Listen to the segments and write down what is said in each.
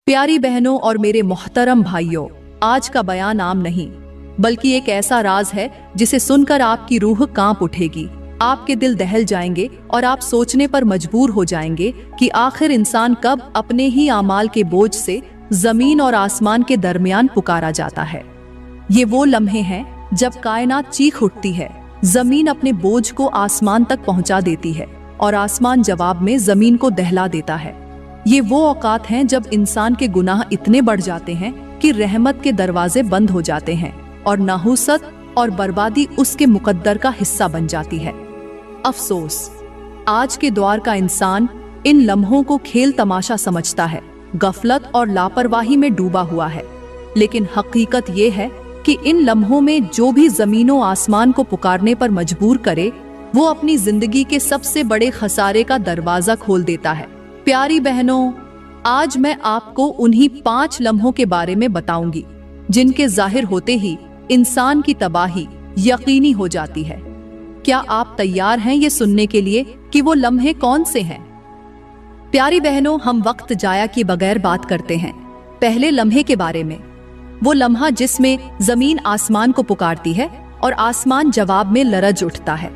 प्यारी बहनों और मेरे मोहतरम भाइयों, आज का बयान आम नहीं बल्कि एक ऐसा राज है जिसे सुनकर आपकी रूह कांप उठेगी, आपके दिल दहल जाएंगे और आप सोचने पर मजबूर हो जाएंगे कि आखिर इंसान कब अपने ही आमाल के बोझ से जमीन और आसमान के दरमियान पुकारा जाता है। ये वो लम्हे हैं जब कायनात चीख उठती है, जमीन अपने बोझ को आसमान तक पहुंचा देती है और आसमान जवाब में जमीन को दहला देता है। ये वो औकात हैं जब इंसान के गुनाह इतने बढ़ जाते हैं कि रहमत के दरवाजे बंद हो जाते हैं और नाहुसत और बर्बादी उसके मुकद्दर का हिस्सा बन जाती है। अफसोस, आज के दौर का इंसान इन लम्हों को खेल तमाशा समझता है, गफलत और लापरवाही में डूबा हुआ है। लेकिन हकीकत ये है कि इन लम्हों में जो भी जमीनों आसमान को पुकारने पर मजबूर करे, वो अपनी जिंदगी के सबसे बड़े खसारे का दरवाजा खोल देता है। प्यारी बहनों, आज मैं आपको उन्हीं 5 लम्हों के बारे में बताऊंगी जिनके जाहिर होते ही इंसान की तबाही यकीनी हो जाती है। क्या आप तैयार हैं ये सुनने के लिए कि वो लम्हे कौन से हैं? प्यारी बहनों, हम वक्त जाया किए बगैर बात करते हैं पहले लम्हे के बारे में। वो लम्हा जिसमें जमीन आसमान को पुकारती है और आसमान जवाब में लरज उठता है।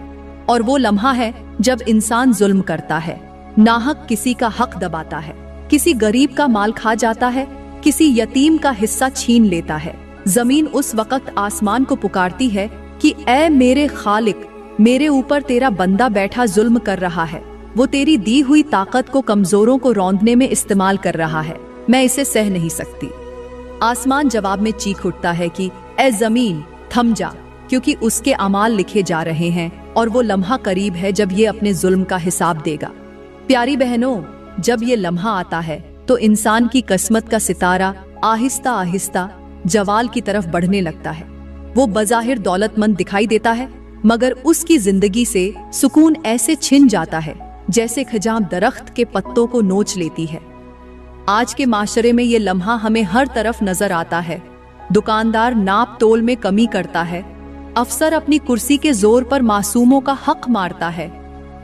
और वो लम्हा है जब इंसान जुल्म करता है, नाहक किसी का हक दबाता है, किसी गरीब का माल खा जाता है, किसी यतीम का हिस्सा छीन लेता है। जमीन उस वक्त आसमान को पुकारती है कि ऐ मेरे खालिक, मेरे ऊपर तेरा बंदा बैठा जुल्म कर रहा है, वो तेरी दी हुई ताकत को कमजोरों को रौंदने में इस्तेमाल कर रहा है, मैं इसे सह नहीं सकती। आसमान जवाब में चीख उठता है कि ऐ जमीन थम जा, क्योंकि उसके अमाल लिखे जा रहे हैं और वो लम्हा करीब है जब ये अपने जुल्म का हिसाब देगा। प्यारी बहनों, जब ये लम्हा आता है तो इंसान की किस्मत का सितारा आहिस्ता आहिस्ता जवाल की तरफ बढ़ने लगता है। वो बज़ाहिर दौलतमंद दिखाई देता है, मगर उसकी जिंदगी से सुकून ऐसे छिन जाता है जैसे खजाम दरख्त के पत्तों को नोच लेती है। आज के माशरे में ये लम्हा हमें हर तरफ नजर आता है। दुकानदार नाप तोल में कमी करता है, अफसर अपनी कुर्सी के जोर पर मासूमों का हक मारता है,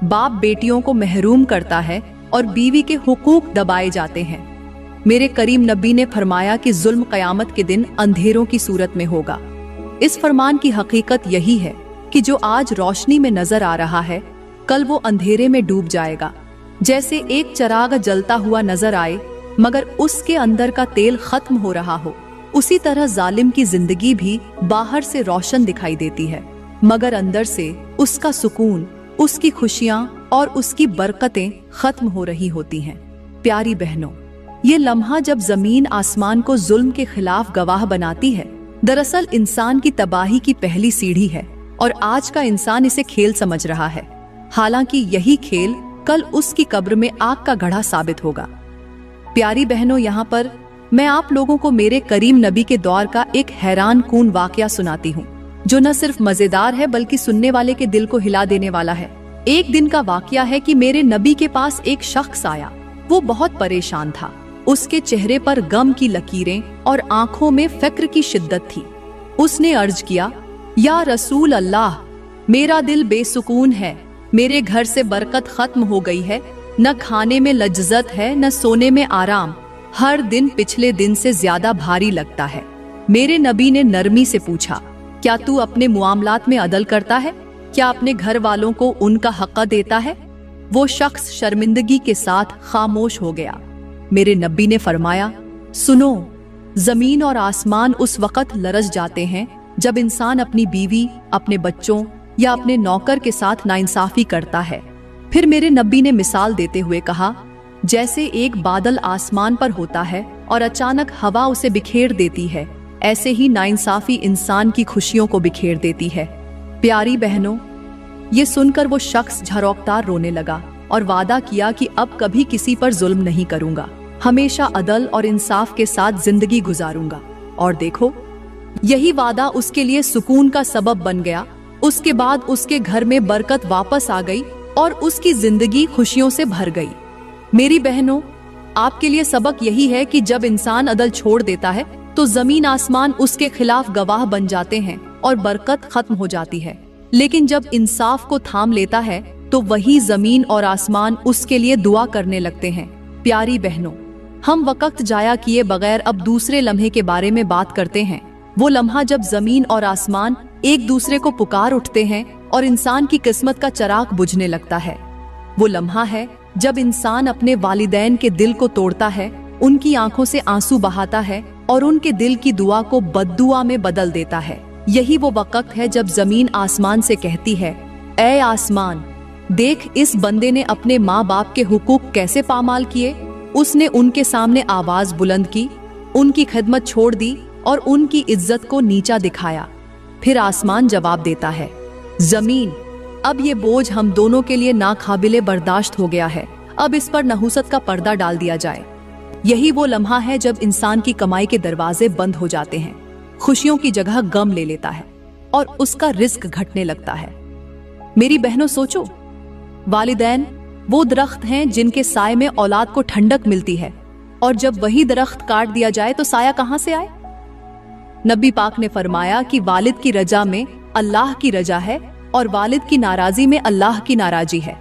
बाप बेटियों को महरूम करता है और बीवी के हुकूक दबाए जाते हैं। मेरे करीम नबी ने फरमाया कि जुल्म क़यामत के दिन अंधेरों की सूरत में होगा। इस फरमान की हकीकत यही है कि जो आज रोशनी में नजर आ रहा है, कल वो अंधेरे में डूब जाएगा। जैसे एक चराग जलता हुआ नजर आए मगर उसके अंदर का तेल खत्म हो रहा हो, उसी तरह जालिम की जिंदगी भी बाहर से रोशन दिखाई देती है मगर अंदर से उसका सुकून, उसकी खुशियां और उसकी बरकतें खत्म हो रही होती हैं। प्यारी बहनों, ये लम्हा जब जमीन आसमान को जुल्म के खिलाफ गवाह बनाती है, दरअसल इंसान की तबाही की पहली सीढ़ी है और आज का इंसान इसे खेल समझ रहा है। हालांकि यही खेल कल उसकी कब्र में आग का घड़ा साबित होगा। प्यारी बहनों, यहाँ पर मैं आप लोगों को मेरे करीम नबी के दौर का एक हैरान कून वाकया सुनाती हूँ, जो न सिर्फ मजेदार है बल्कि सुनने वाले के दिल को हिला देने वाला है। एक दिन का वाकया है कि मेरे नबी के पास एक शख्स आया। वो बहुत परेशान था, उसके चेहरे पर गम की लकीरें और आंखों में फिक्र की शिद्दत थी। उसने अर्ज किया, या रसूल अल्लाह, मेरा दिल बेसुकून है, मेरे घर से बरकत खत्म हो गई है, न खाने में लज्जत है न सोने में आराम, हर दिन पिछले दिन से ज्यादा भारी लगता है। मेरे नबी ने नरमी से पूछा, क्या तू अपने मुआमलात में अदल करता है? क्या अपने घर वालों को उनका हक़ देता है? वो शख्स शर्मिंदगी के साथ खामोश हो गया। मेरे नबी ने फरमाया, सुनो, जमीन और आसमान उस वक़्त लरज जाते हैं जब इंसान अपनी बीवी, अपने बच्चों या अपने नौकर के साथ नाइंसाफी करता है। फिर मेरे नबी ने मिसाल देते हुए कहा, जैसे एक बादल आसमान पर होता है और अचानक हवा उसे बिखेर देती है, ऐसे ही नाइंसाफी इंसान की खुशियों को बिखेर देती है। प्यारी बहनों, ये सुनकर वो शख्स झरोकतार रोने लगा और वादा किया कि अब कभी किसी पर जुल्म नहीं करूंगा, हमेशा अदल और इंसाफ के साथ जिंदगी गुजारूंगा। और देखो, यही वादा उसके लिए सुकून का सबब बन गया। उसके बाद उसके घर में बरकत वापस आ गई और उसकी जिंदगी खुशियों से भर गई। मेरी बहनों, आपके लिए सबक यही है कि जब इंसान अदल छोड़ देता है तो जमीन आसमान उसके खिलाफ गवाह बन जाते हैं और बरकत खत्म हो जाती है। लेकिन जब इंसाफ को थाम लेता है तो वही जमीन और आसमान उसके लिए दुआ करने लगते हैं। प्यारी बहनों, हम वक्त जाया किए बगैर अब दूसरे लम्हे के बारे में बात करते हैं। वो लम्हा जब जमीन और आसमान एक दूसरे को पुकार उठते हैं और इंसान की किस्मत का चिराग बुझने लगता है। वो लम्हा है जब इंसान अपने वालिदैन के दिल को तोड़ता है, उनकी आंखों से आंसू बहाता है और उनके दिल की दुआ को बद्दुआ में बदल देता है। यही वो वक्त है जब जमीन आसमान से कहती है, ऐ आसमान, देख इस बंदे ने अपने माँ बाप के हुकूक कैसे पामाल किए। उसने उनके सामने आवाज बुलंद की, उनकी खिदमत छोड़ दी और उनकी इज्जत को नीचा दिखाया। फिर आसमान जवाब देता है, जमीन, अब ये बोझ हम दोनों के लिए नाकाबिले बर्दाश्त हो गया है, अब इस पर नहुसत का पर्दा डाल दिया जाए। यही वो लम्हा है जब इंसान की कमाई के दरवाजे बंद हो जाते हैं, खुशियों की जगह गम ले लेता है और उसका रिस्क घटने लगता है। मेरी बहनों, सोचो, वालिदैन वो दरख्त हैं जिनके साए में औलाद को ठंडक मिलती है, और जब वही दरख्त काट दिया जाए तो साया कहां से आए। नबी पाक ने फरमाया कि वालिद की रजा में अल्लाह की रजा है और वालिद की नाराजी में अल्लाह की नाराजी है।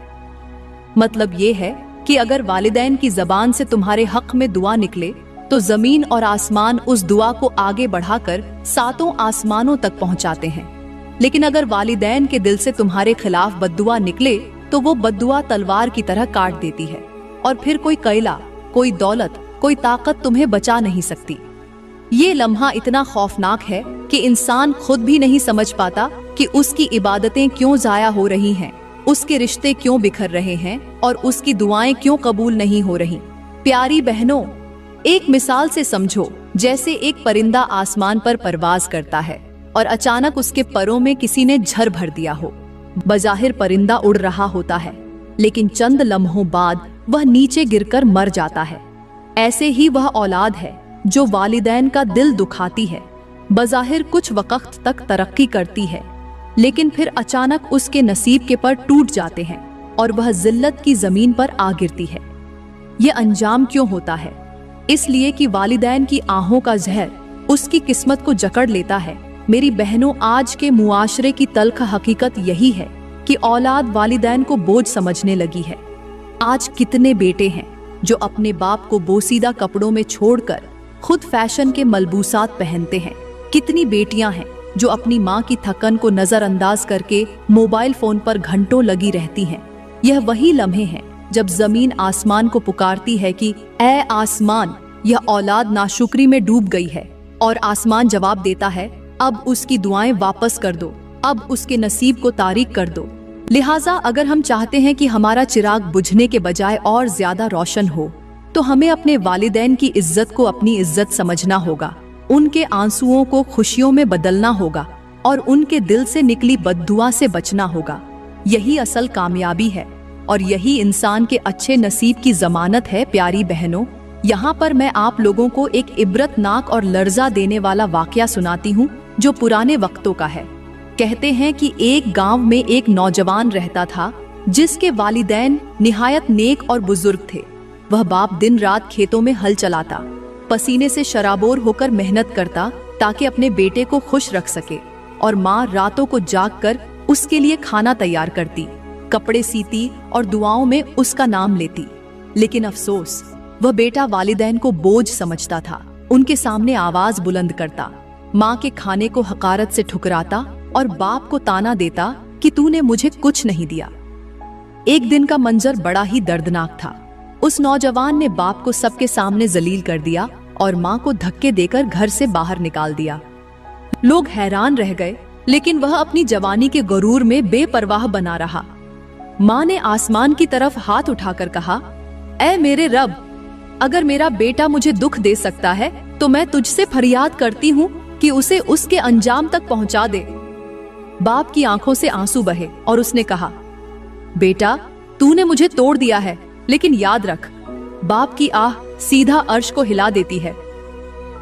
मतलब ये है कि अगर वालिदैन की जबान से तुम्हारे हक में दुआ निकले तो जमीन और आसमान उस दुआ को आगे बढ़ाकर सातों आसमानों तक पहुंचाते हैं। लेकिन अगर वालिदैन के दिल से तुम्हारे खिलाफ बद्दुआ निकले तो वो बद्दुआ तलवार की तरह काट देती है और फिर कोई कैला, कोई दौलत, कोई ताकत तुम्हें बचा नहीं सकती। ये लम्हा इतना खौफनाक है कि इंसान खुद भी नहीं समझ पाता कि उसकी इबादतें क्यों जाया हो रही हैं, उसके रिश्ते क्यों बिखर रहे हैं और उसकी दुआएं क्यों कबूल नहीं हो रही। प्यारी बहनों, एक मिसाल से समझो, जैसे एक परिंदा आसमान पर परवाज करता है और अचानक उसके परों में किसी ने झर भर दिया हो। बज़ाहिर परिंदा उड़ रहा होता है, लेकिन चंद लम्हों बाद वह नीचे गिरकर मर जाता है। ऐसे ही वह औलाद है जो वालिदैन का दिल दुखाती है। बज़ाहिर कुछ वक्त तक तरक्की करती है, लेकिन फिर अचानक उसके नसीब के पर टूट जाते हैं और वह जिल्लत की जमीन पर आ गिरती है। ये अंजाम क्यों होता है? इसलिए कि वालिदैन की आहों का जहर उसकी किस्मत को जकड़ लेता है। मेरी बहनों, आज के मुआशरे की तल्ख हकीकत यही है कि औलाद वालिदैन को बोझ समझने लगी है। आज कितने बेटे हैं जो अपने बाप को बोसीदा कपड़ों में छोड़कर खुद फैशन के मलबूसात पहनते हैं। कितनी बेटियां हैं जो अपनी माँ की थकन को नजरअंदाज करके मोबाइल फोन पर घंटों लगी रहती हैं। यह वही लम्हे हैं जब जमीन आसमान को पुकारती है कि ऐ आसमान, यह औलाद नाशुक्री में डूब गई है। और आसमान जवाब देता है, अब उसकी दुआएं वापस कर दो, अब उसके नसीब को तारीक कर दो। लिहाजा अगर हम चाहते हैं कि हमारा चिराग बुझने के बजाय और ज्यादा रोशन हो, तो हमें अपने वालिदैन की इज्जत को अपनी इज्जत समझना होगा, उनके आंसुओं को खुशियों में बदलना होगा और उनके दिल से निकली बद्दुआ से बचना होगा। यही असल कामयाबी है और यही इंसान के अच्छे नसीब की जमानत है। प्यारी बहनों, यहाँ पर मैं आप लोगों को एक इबरतनाक और लर्जा देने वाला वाकया सुनाती हूँ जो पुराने वक्तों का है। कहते हैं कि एक गांव में एक नौजवान रहता था जिसके वालिदैन निहायत नेक और बुजुर्ग थे। वह बाप दिन रात खेतों में हल चलाता, पसीने से शराबोर होकर मेहनत करता ताकि अपने बेटे को खुश रख सके, और माँ रातों को जागकर उसके लिए खाना तैयार करती, कपड़े सीती और दुआओं में उसका नाम लेती। लेकिन अफसोस, वह बेटा वालिदैन को बोझ समझता था, उनके सामने आवाज बुलंद करता, माँ के खाने को हकारत से ठुकराता और बाप को ताना देता कि तूने मुझे कुछ नहीं दिया। एक दिन का मंजर बड़ा ही दर्दनाक था। उस नौजवान ने बाप को सबके सामने जलील कर दिया और माँ को धक्के देकर घर से बाहर निकाल दिया। लोग हैरान रह गए, लेकिन वह अपनी जवानी के गुरूर में बेपरवाह बना रहा। माँ ने आसमान की तरफ हाथ उठाकर कहा, ऐ मेरे रब, अगर मेरा बेटा मुझे दुख दे सकता है तो मैं तुझसे फरियाद करती हूँ कि उसे उसके अंजाम तक पहुँचा दे। बाप की आंखों से आंसू बहे और उसने कहा, बेटा, तूने मुझे तोड़ दिया है, लेकिन याद रख, बाप की आह सीधा अर्श को हिला देती है।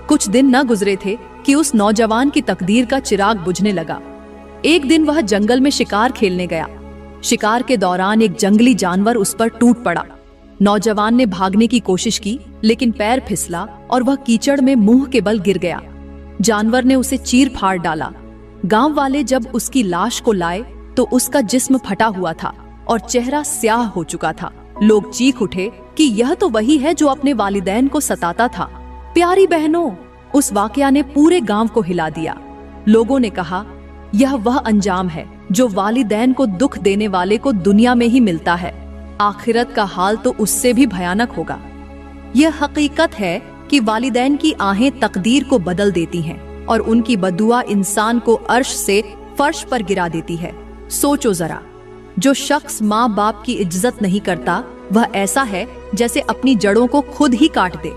कुछ दिन न गुजरे थे कि उस नौजवान की तकदीर का चिराग बुझने लगा। एक दिन वह जंगल में शिकार खेलने गया। शिकार के दौरान एक जंगली जानवर उस पर टूट पड़ा। नौजवान ने भागने की कोशिश की, लेकिन पैर फिसला और वह कीचड़ में मुंह के बल गिर गया। जानवर ने उसे चीर फाड़ डाला। गांव वाले जब उसकी लाश को लाए तो उसका जिस्म फटा हुआ था और चेहरा स्याह हो चुका था, लोग चीख उठे कि यह तो वही है जो अपने वालिदैन को सताता था। प्यारी बहनों, उस वाकया ने पूरे गांव को हिला दिया। लोगों ने कहा, यह वह अंजाम है जो वालिदैन को दुख देने वाले को दुनिया में ही मिलता है। आखिरत का हाल तो उससे भी भयानक होगा। यह हकीकत है कि वालिदैन की आहें तकदीर को बदल देती हैं और उनकी बदुआ इंसान को अर्श से फर्श पर गिरा देती है। सोचो जरा, जो शख्स माँ बाप की इज्जत नहीं करता वह ऐसा है जैसे अपनी जड़ों को खुद ही काट दे।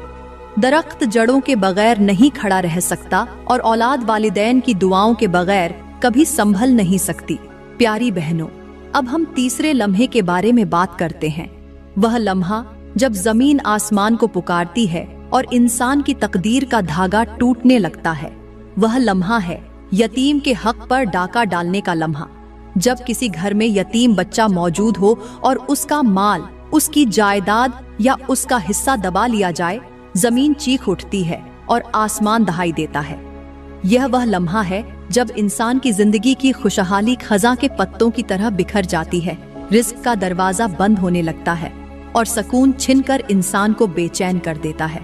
दरख्त जड़ों के बगैर नहीं खड़ा रह सकता और औलाद वालिदैन की दुआओं के बगैर कभी संभल नहीं सकती। प्यारी बहनों, अब हम तीसरे लम्हे के बारे में बात करते हैं। वह लम्हा जब जमीन आसमान को पुकारती है और इंसान की तकदीर का धागा टूटने लगता है। वह लम्हा है यतीम के हक पर डाका डालने का लम्हा। जब किसी घर में यतीम बच्चा मौजूद हो और उसका माल, उसकी जायदाद या उसका हिस्सा दबा लिया जाए, जमीन चीख उठती है और आसमान दहाई देता है। यह वह लम्हा है जब इंसान की जिंदगी की खुशहाली खज़ां के पत्तों की तरह बिखर जाती है, रिस्क का दरवाजा बंद होने लगता है और सुकून छिनकर इंसान को बेचैन कर देता है।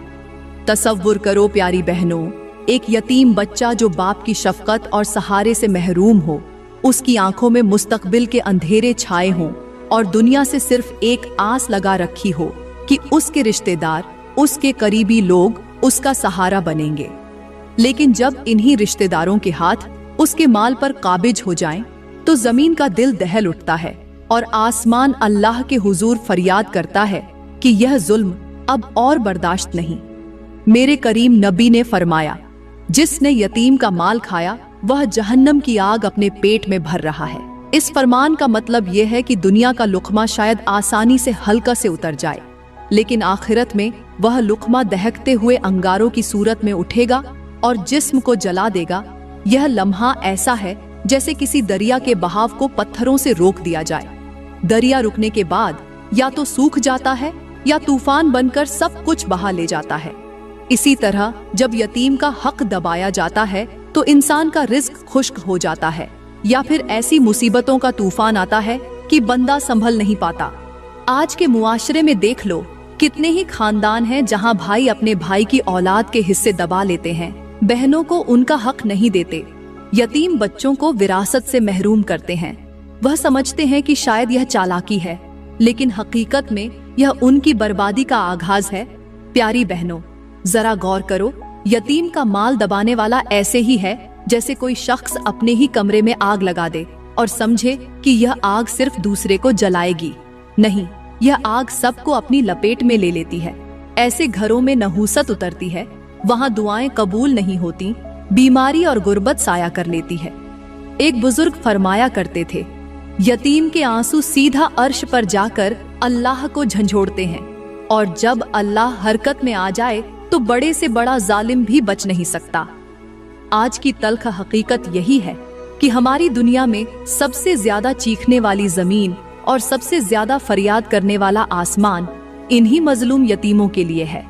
तसव्वुर करो प्यारी बहनों, एक यतीम बच्चा जो बाप की शफकत और सहारे से महरूम हो, उसकी आंखों में मुस्तकबिल के अंधेरे छाए हों और दुनिया से सिर्फ एक आस लगा रखी हो कि उसके रिश्तेदार, उसके करीबी लोग उसका सहारा बनेंगे। लेकिन जब इन्हीं रिश्तेदारों के हाथ उसके माल पर काबिज हो जाएं, तो जमीन का दिल दहल उठता है और आसमान अल्लाह के हुजूर फरियाद करता है कि यह जुल्म अब और बर्दाश्त नहीं। मेरे करीम नबी ने फरमाया, जिसने यतीम का माल खाया वह जहन्नम की आग अपने पेट में भर रहा है। इस फरमान का मतलब यह है कि दुनिया का लुक़मा शायद आसानी से हल्का से उतर जाए, लेकिन आखिरत में वह लुक़मा दहकते हुए अंगारों की सूरत में उठेगा और जिस्म को जला देगा। यह लम्हा ऐसा है जैसे किसी दरिया के बहाव को पत्थरों से रोक दिया जाए। दरिया रुकने के बाद या तो सूख जाता है या तूफान बनकर सब कुछ बहा ले जाता है। इसी तरह जब यतीम का हक दबाया जाता है तो इंसान का रिज्क खुश्क हो जाता है, या फिर ऐसी मुसीबतों का तूफान आता है कि बंदा संभल नहीं पाता। आज के मुआशरे में देख लो, कितने ही खानदान हैं जहां भाई अपने भाई की औलाद के हिस्से दबा लेते हैं, बहनों को उनका हक नहीं देते, यतीम बच्चों को विरासत से महरूम करते हैं। वह समझते हैं कि शायद यह चालाकी है, लेकिन हकीकत में यह उनकी बर्बादी का आगाज है। प्यारी बहनों, जरा गौर करो, यतीम का माल दबाने वाला ऐसे ही है जैसे कोई शख्स अपने ही कमरे में आग लगा दे और समझे कि यह आग सिर्फ दूसरे को जलाएगी। नहीं, यह आग सबको अपनी लपेट में ले लेती है। ऐसे घरों में नहूसत उतरती है, वहां दुआएं कबूल नहीं होती, बीमारी और गुर्बत साया कर लेती है। एक बुजुर्ग फरमाया करते थे, यतीम के आंसू सीधा अर्श पर जाकर अल्लाह को झंझोड़ते हैं, और जब अल्लाह हरकत में आ जाए तो बड़े से बड़ा जालिम भी बच नहीं सकता। आज की तल्ख हकीकत यही है कि हमारी दुनिया में सबसे ज्यादा चीखने वाली जमीन और सबसे ज्यादा फरियाद करने वाला आसमान इन्हीं मजलूम यतीमों के लिए है।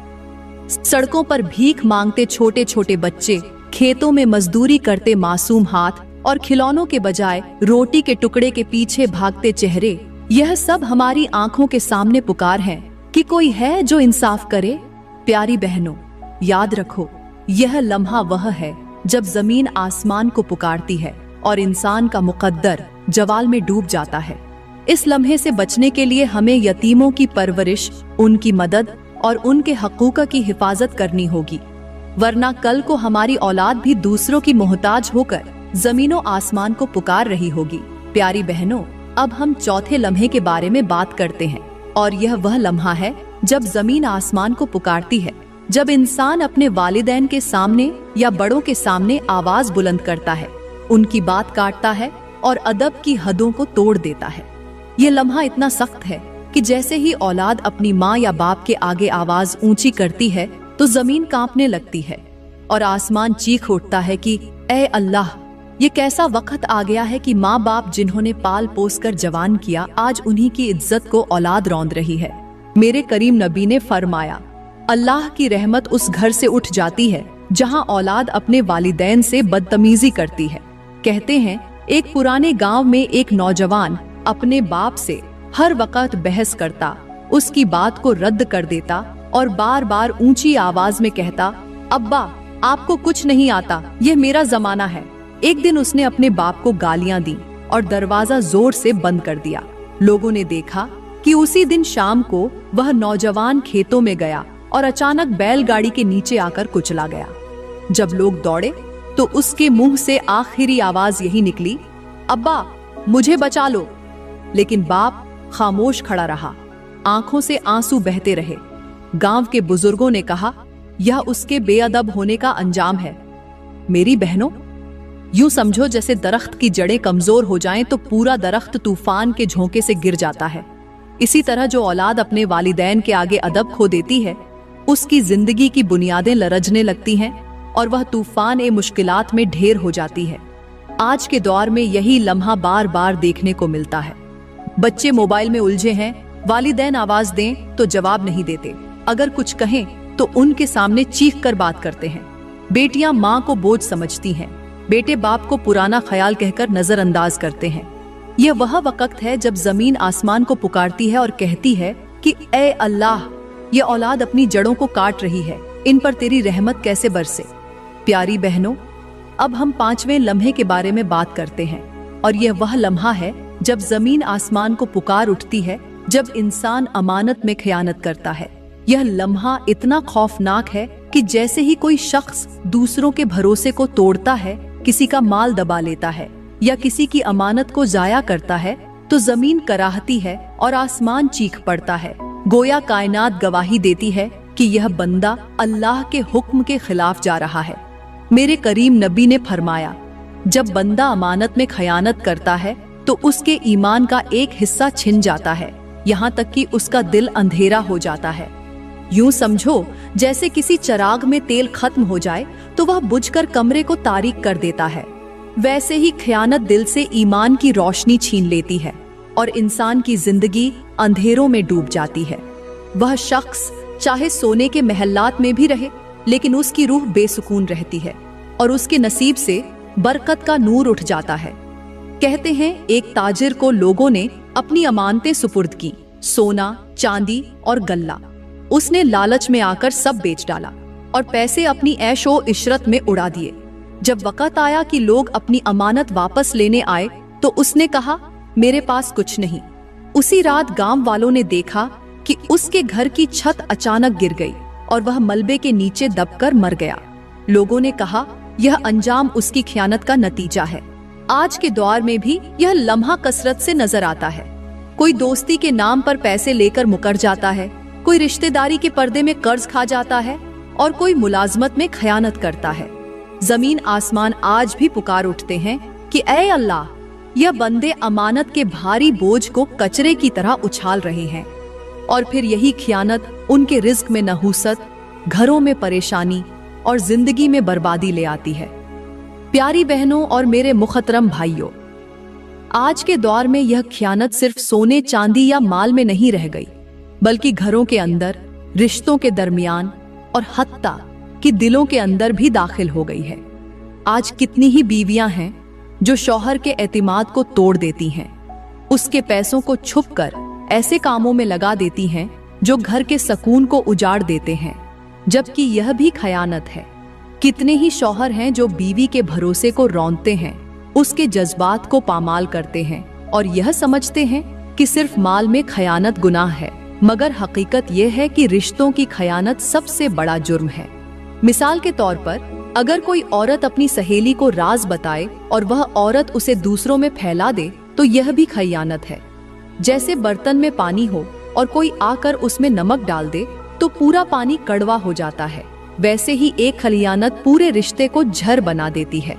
सड़कों पर भीख मांगते छोटे छोटे बच्चे, खेतों में मजदूरी करते मासूम हाथ और खिलौनों के बजाय रोटी के टुकड़े के पीछे भागते चेहरे, यह सब हमारी आंखों के सामने पुकार है कि कोई है जो इंसाफ करे। प्यारी बहनों, याद रखो, यह लम्हा वह है जब जमीन आसमान को पुकारती है और इंसान का मुकद्दर जवाल में डूब जाता है। इस लम्हे से बचने के लिए हमें यतीमों की परवरिश, उनकी मदद और उनके हकूक़ की हिफाजत करनी होगी, वरना कल को हमारी औलाद भी दूसरों की मोहताज होकर जमीनों आसमान को पुकार रही होगी। प्यारी बहनों, अब हम चौथे लम्हे के बारे में बात करते हैं, और यह वह लम्हा है जब जमीन आसमान को पुकारती है, जब इंसान अपने वालिदैन के सामने या बड़ों के सामने आवाज बुलंद करता है, उनकी बात काटता है और अदब की हदों को तोड़ देता है। ये लम्हा इतना सख्त है कि जैसे ही औलाद अपनी माँ या बाप के आगे आवाज ऊंची करती है तो जमीन कांपने लगती है और आसमान चीख उठता है कि ऐ अल्लाह, ये कैसा वक्त आ गया है कि माँ बाप जिन्होंने पाल पोस कर जवान किया, आज उन्हीं की इज्जत को औलाद रौंद रही है। मेरे करीम नबी ने फरमाया, अल्लाह की रहमत उस घर से उठ जाती है जहां औलाद अपने वालिदैन से बदतमीजी करती है। कहते हैं, एक पुराने गांव में एक नौजवान अपने बाप से हर वक्त बहस करता उसकी बात को रद्द कर देता और बार बार ऊंची आवाज में कहता, अब्बा आपको कुछ नहीं आता, यह मेरा जमाना है। एक दिन उसने अपने बाप को गालियां दी और दरवाजा जोर से बंद कर दिया। लोगों ने देखा कि उसी दिन शाम को वह नौजवान खेतों में गया और अचानक बैलगाड़ी के नीचे आकर कुचला गया। जब लोग दौड़े तो उसके मुंह से आखिरी आवाज यही निकली, अब्बा मुझे बचा लो। लेकिन बाप खामोश खड़ा रहा, आंखों से आंसू बहते रहे। गांव के बुजुर्गों ने कहा, यह उसके बेअदब होने का अंजाम है। मेरी बहनों, यूं समझो जैसे दरख्त की जड़ें कमजोर हो जाएं तो पूरा दरख्त तूफान के झोंके से गिर जाता है। इसी तरह जो औलाद अपने वालिदैन के आगे अदब खो देती है, उसकी जिंदगी की बुनियादें लरजने लगती हैं और वह तूफान मुश्किलात में ढेर हो जाती है। आज के दौर में यही लम्हा बार बार देखने को मिलता है। बच्चे मोबाइल में उलझे हैं, वालिदैन आवाज दें तो जवाब नहीं देते, अगर कुछ कहें तो उनके सामने चीख कर बात करते हैं। बेटियां माँ को बोझ समझती हैं, बेटे बाप को पुराना ख्याल कहकर नजरअंदाज करते हैं। यह वह वक्त है जब जमीन आसमान को पुकारती है और कहती है कि ए अल्लाह, ये औलाद अपनी जड़ों को काट रही है, इन पर तेरी रहमत कैसे बरसे। प्यारी बहनों, अब हम 5वें लम्हे के बारे में बात करते हैं और यह वह लम्हा है जब जमीन आसमान को पुकार उठती है, जब इंसान अमानत में खयानत करता है। यह लम्हा इतना खौफनाक है कि जैसे ही कोई शख्स दूसरों के भरोसे को तोड़ता है, किसी का माल दबा लेता है या किसी की अमानत को जाया करता है, तो जमीन कराहती है और आसमान चीख पड़ता है। गोया कायनात गवाही देती है कि यह बंदा अल्लाह के हुक्म के खिलाफ जा रहा है। मेरे करीम नबी ने फरमाया, जब बंदा अमानत में खयानत करता है तो उसके ईमान का एक हिस्सा छिन जाता है, यहाँ तक कि उसका दिल अंधेरा हो जाता है। यूं समझो जैसे किसी चिराग में तेल खत्म हो जाए तो वह बुझकर कमरे को तारीक कर देता है। वैसे ही खयानत दिल से ईमान की रोशनी छीन लेती है और इंसान की जिंदगी अंधेरों में डूब जाती है। वह शख्स चाहे सोने के महल्लात में भी रहे, लेकिन उसकी रूह बेसुकून रहती है और उसके नसीब से बरकत का नूर उठ जाता है। कहते हैं एक ताजिर को लोगों ने अपनी अमानतें सुपुर्द की, सोना, चांदी और गल्ला। उसने लालच में आकर सब बेच डाला और पैसे अपनी ऐशो इशरत में उड़ा दिए। जब वक्त आया कि लोग अपनी अमानत वापस लेने आए तो उसने कहा, मेरे पास कुछ नहीं। उसी रात गांव वालों ने देखा कि उसके घर की छत अचानक गिर गई और वह मलबे के नीचे दबकर मर गया। लोगों ने कहा, यह अंजाम उसकी खयानत का नतीजा है। आज के दौर में भी यह लम्हा कसरत से नजर आता है। कोई दोस्ती के नाम पर पैसे लेकर मुकर जाता है, कोई रिश्तेदारी के पर्दे में कर्ज खा जाता है और कोई मुलाजमत में खयानत करता है। जमीन आसमान आज भी पुकार उठते हैं कि ऐ अल्लाह, यह बंदे अमानत के भारी बोझ को कचरे की तरह उछाल रहे हैं। और फिर यही खयानत उनके रिज्क में नहूसत, घरों में परेशानी और जिंदगी में बर्बादी ले आती है। प्यारी बहनों और मेरे मुखतरम भाइयों, आज के दौर में यह खयानत सिर्फ सोने, चांदी या माल में नहीं रह गई, बल्कि घरों के अंदर, रिश्तों के दरमियान और हत्ता कि दिलों के अंदर भी दाखिल हो गई है। आज कितनी ही बीवियां हैं जो शौहर के एतिमाद को तोड़ देती हैं, उसके पैसों को छुपकर ऐसे कामों में लगा देती हैं जो घर के सुकून को उजाड़ देते हैं, जबकि यह भी खयानत है। कितने ही शौहर हैं जो बीवी के भरोसे को रौंदते हैं, उसके जज्बात को पामाल करते हैं और यह समझते हैं कि सिर्फ माल में खयानत गुनाह है, मगर हकीकत यह है कि रिश्तों की खयानत सबसे बड़ा जुर्म है। मिसाल के तौर पर, अगर कोई औरत अपनी सहेली को राज बताए और वह औरत उसे दूसरों में फैला दे तो यह भी खयानत है। जैसे बर्तन में पानी हो और कोई आकर उसमें नमक डाल दे तो पूरा पानी कड़वा हो जाता है, वैसे ही एक खयानत पूरे रिश्ते को झर बना देती है।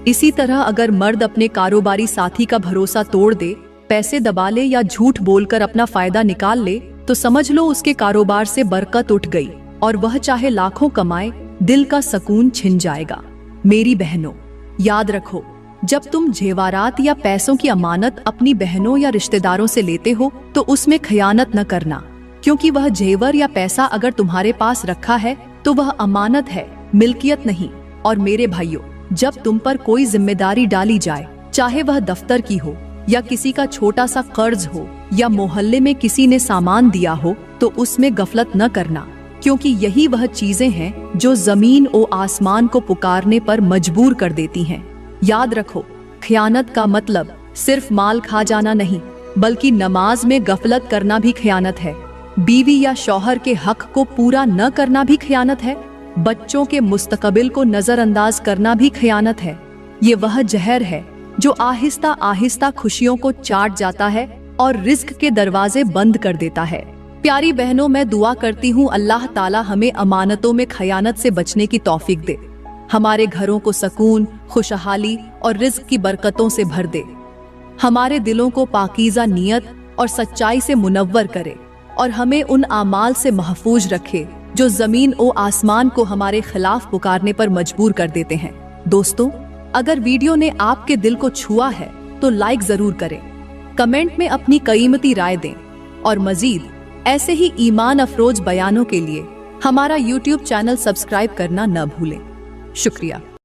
इसी तरह अगर मर्द अपने कारोबारी साथी का भरोसा तोड़ दे, पैसे दबा ले या झूठ बोलकर अपना फायदा निकाल ले तो समझ लो उसके कारोबार से बरकत उठ गई और वह चाहे लाखों कमाए, दिल का सुकून छिन जाएगा। मेरी बहनों, याद रखो, जब तुम जेवरात या पैसों की अमानत अपनी बहनों या रिश्तेदारों से लेते हो तो उसमें खयानत न करना, क्योंकि वह जेवर या पैसा अगर तुम्हारे पास रखा है तो वह अमानत है, मिल्कियत नहीं। और मेरे भाइयों, जब तुम पर कोई जिम्मेदारी डाली जाए, चाहे वह दफ्तर की हो या किसी का छोटा सा कर्ज हो या मोहल्ले में किसी ने सामान दिया हो तो उसमें गफलत न करना, क्योंकि यही वह चीजें हैं जो जमीन और आसमान को पुकारने पर मजबूर कर देती हैं। याद रखो, खयानत का मतलब सिर्फ माल खा जाना नहीं, बल्कि नमाज में गफलत करना भी खयानत है। बीवी या शौहर के हक को पूरा न करना भी खयानत है। बच्चों के मुस्तकबिल को नजरअंदाज करना भी खयानत है। ये वह जहर है जो आहिस्ता आहिस्ता खुशियों को चाट जाता है और रिस्क के दरवाजे बंद कर देता है। प्यारी बहनों, मैं दुआ करती हूँ अल्लाह ताला हमें अमानतों में खयानत से बचने की तौफीक दे, हमारे घरों को सुकून, खुशहाली और रिज्क की बरकतों से भर दे, हमारे दिलों को पाकीज़ा नियत और सच्चाई से मुनव्वर करे और हमें उन आमाल से महफूज रखे जो जमीन और आसमान को हमारे खिलाफ पुकारने पर मजबूर कर देते हैं। दोस्तों, अगर वीडियो ने आपके दिल को छुआ है तो लाइक जरूर करें, कमेंट में अपनी कीमती राय दें और मजीद ऐसे ही ईमान अफरोज बयानों के लिए हमारा YouTube चैनल सब्सक्राइब करना न भूलें। शुक्रिया।